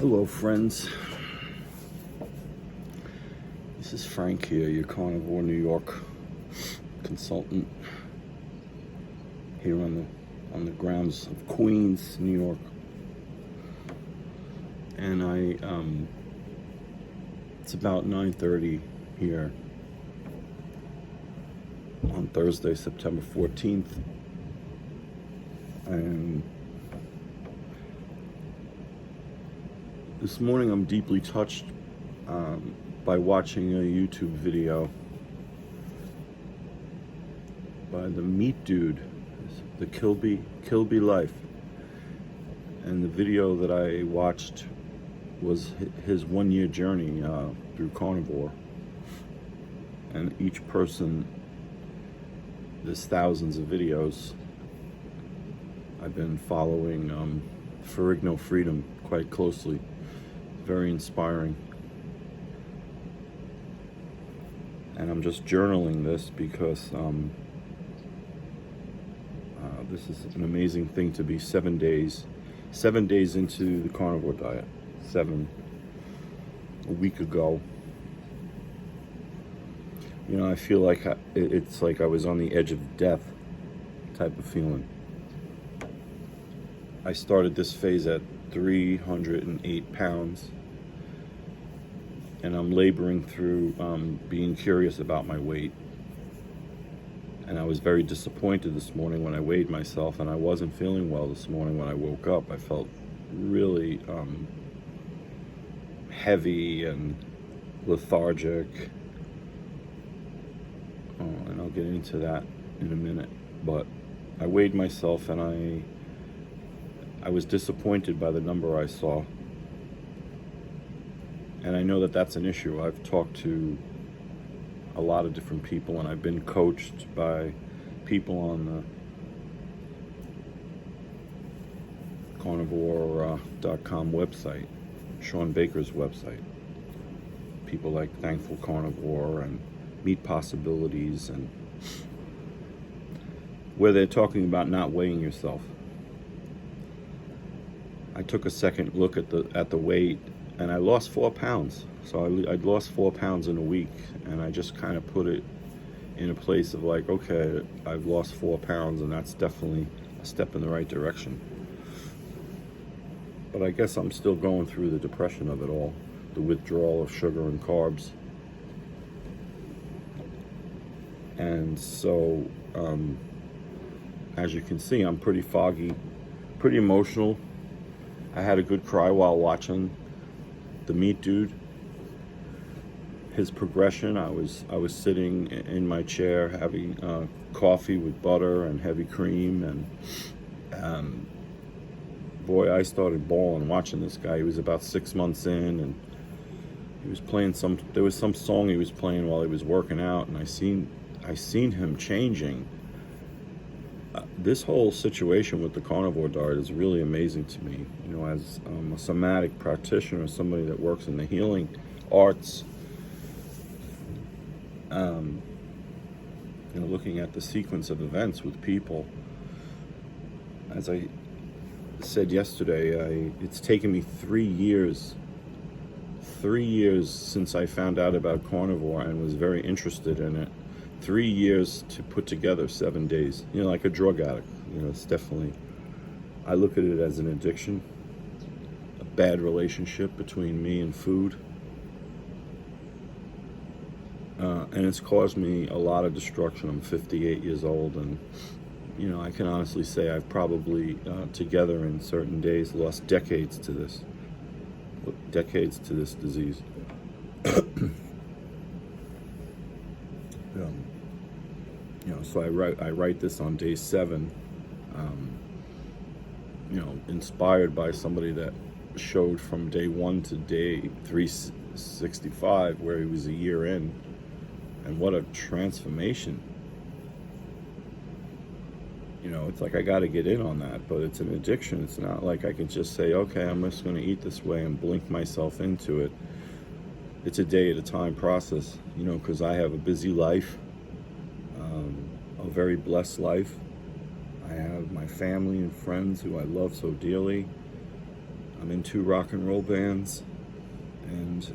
Hello, friends. This is Frank here, your Carnivore, New York consultant, here on the grounds of Queens, New York. And it's about 9:30 here on Thursday, September 14th, and this morning I'm deeply touched by watching a YouTube video by the Meat Dude, the Kilby Life. And the video that I watched was his 1-year journey through Carnivore. And each person, there's thousands of videos. I've been following Ferrigno Freedom quite closely. Very inspiring. And I'm just journaling this because this is an amazing thing to be 7 days into the carnivore diet. A week ago. You know, I feel like it's like I was on the edge of death type of feeling. I started this phase at 308 pounds, and I'm laboring through being curious about my weight. And I was very disappointed this morning when I weighed myself, and I wasn't feeling well this morning when I woke up. I felt really heavy and lethargic. And I'll get into that in a minute. But I weighed myself, and I was disappointed by the number I saw. And I know that that's an issue. I've talked to a lot of different people, and I've been coached by people on the Carnivore.com website, Sean Baker's website. People like Thankful Carnivore and Meat Possibilities, and where they're talking about not weighing yourself. I took a second look at the weight, and I lost 4 pounds. So I'd lost 4 pounds in a week, and I just kind of put it in a place of like, okay, I've lost 4 pounds, and that's definitely a step in the right direction. But I guess I'm still going through the depression of it all, the withdrawal of sugar and carbs. And so, as you can see, I'm pretty foggy, pretty emotional. I had a good cry while watching the Meat Dude. His progression. I was sitting in my chair having coffee with butter and heavy cream, and boy, I started bawling watching this guy. He was about 6 months in, and he was playing there was some song he was playing while he was working out, and I seen him changing. This whole situation with the carnivore diet is really amazing to me. You know, as a somatic practitioner, somebody that works in the healing arts, you know, looking at the sequence of events with people. As I said yesterday, it's taken me 3 years. 3 years since I found out about carnivore and was very interested in it. 3 years to put together 7 days. You know, like a drug addict. You know, it's definitely, I look at it as an addiction, a bad relationship between me and food. And it's caused me a lot of destruction. I'm 58 years old, and, you know, I can honestly say I've probably, together in certain days, lost decades to this disease. You know, so I write this on day 7, you know, inspired by somebody that showed from day 1 to day 365, where he was a year in, and what a transformation. You know, it's like I got to get in on that, but it's an addiction. It's not like I can just say, okay, I'm just going to eat this way and blink myself into it. It's a day at a time process, you know, because I have a busy life. A very blessed life. I have my family and friends who I love so dearly. I'm in 2 rock and roll bands, and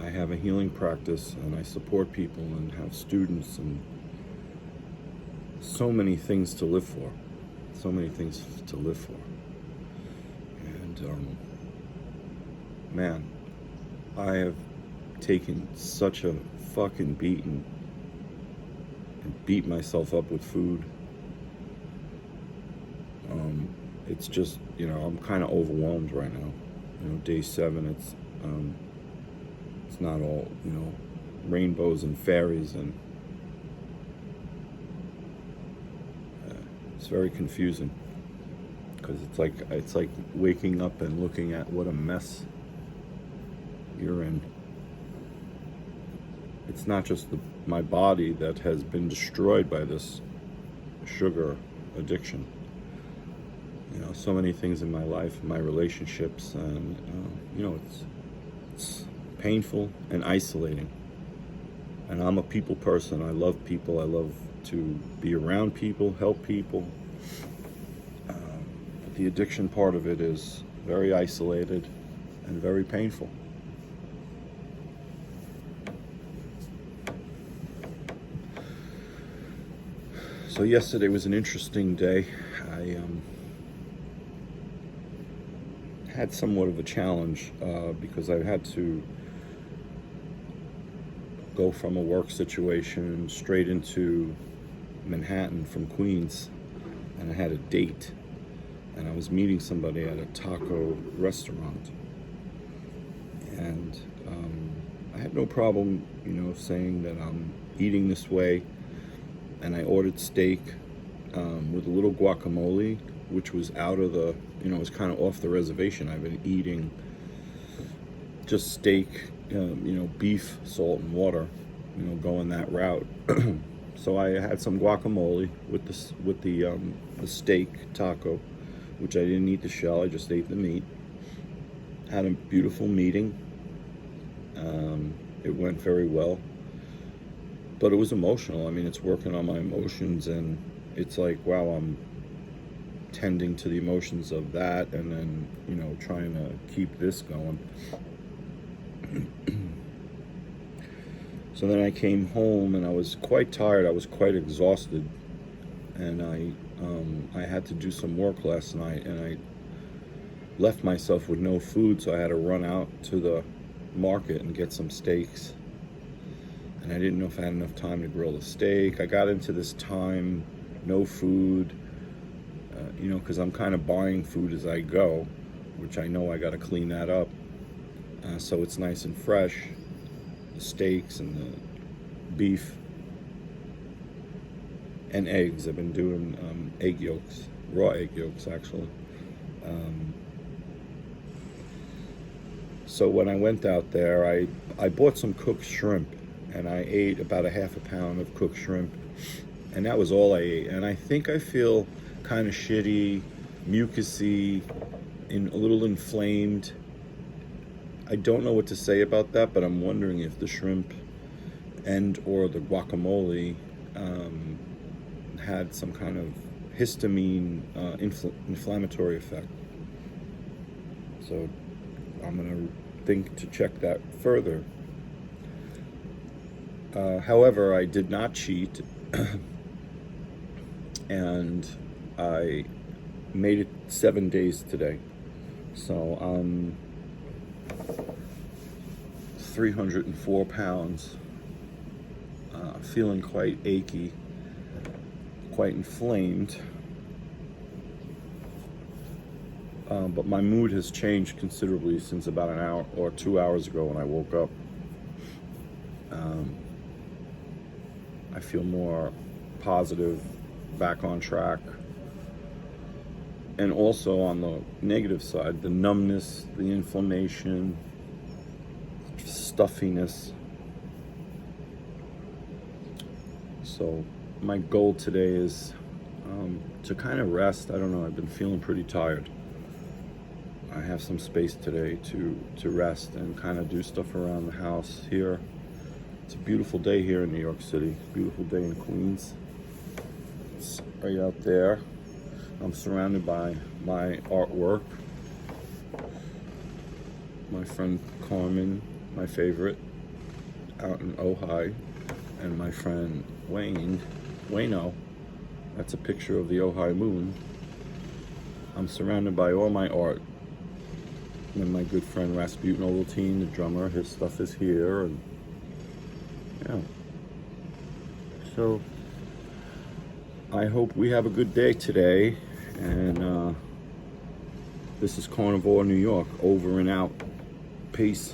I have a healing practice, and I support people and have students, and so many things to live for. So many things to live for. And man, I have taken such a fucking beating and beat myself up with food. It's just, I'm kind of overwhelmed right now. Day 7, it's not all, rainbows and fairies, and it's very confusing, because it's like waking up and looking at what a mess you're in. It's not just my body that has been destroyed by this sugar addiction. So many things in my life, my relationships, and it's painful and isolating. And I'm a people person. I love people. I love to be around people, help people. But the addiction part of it is very isolated and very painful. So yesterday was an interesting day. I had somewhat of a challenge because I had to go from a work situation straight into Manhattan from Queens, and I had a date, and I was meeting somebody at a taco restaurant, and I had no problem, saying that I'm eating this way, and I ordered steak with a little guacamole, which was out of the, it was kind of off the reservation. I've been eating just steak, beef, salt, and water, going that route. So I had some guacamole with the steak taco, which I didn't eat the shell. I just ate the meat. Had a beautiful meeting. It went very well, but it was emotional. I mean, it's working on my emotions, and it's like, wow, I'm tending to the emotions of that, and then trying to keep this going. So then I came home, and I was quite tired. I was quite exhausted, and I had to do some work last night, and I left myself with no food, so I had to run out to the market and get some steaks. And I didn't know if I had enough time to grill the steak. I got into this time, no food, because I'm kind of buying food as I go, which I know I got to clean that up, so it's nice and fresh. The steaks and the beef and eggs. I've been doing egg yolks, raw egg yolks actually. So when I went out there, I bought some cooked shrimp, and I ate about a half a pound of cooked shrimp, and that was all I ate. And I think I feel kind of shitty, mucusy, a little inflamed. I don't know what to say about that, but I'm wondering if the shrimp and or the guacamole had some kind of histamine inflammatory effect. So I'm gonna think to check that further. However, I did not cheat, and I made it 7 days today. So 304 pounds, feeling quite achy, quite inflamed, but my mood has changed considerably since about an hour or 2 hours ago when I woke up. I feel more positive, back on track. And also on the negative side, the numbness, the inflammation, stuffiness. So my goal today is to kind of rest. I don't know, I've been feeling pretty tired. I have some space today to rest and kind of do stuff around the house here. It's a beautiful day here in New York City. Beautiful day in Queens. It's right out there. I'm surrounded by my artwork. my friend Carmen, my favorite, out in Ojai, and my friend Wayno. That's a picture of the Ojai moon. I'm surrounded by all my art. And my good friend Rasputin Ovaltine, the drummer, his stuff is here, and yeah. So I hope we have a good day today, and this is Carnivore, New York, over and out. Peace.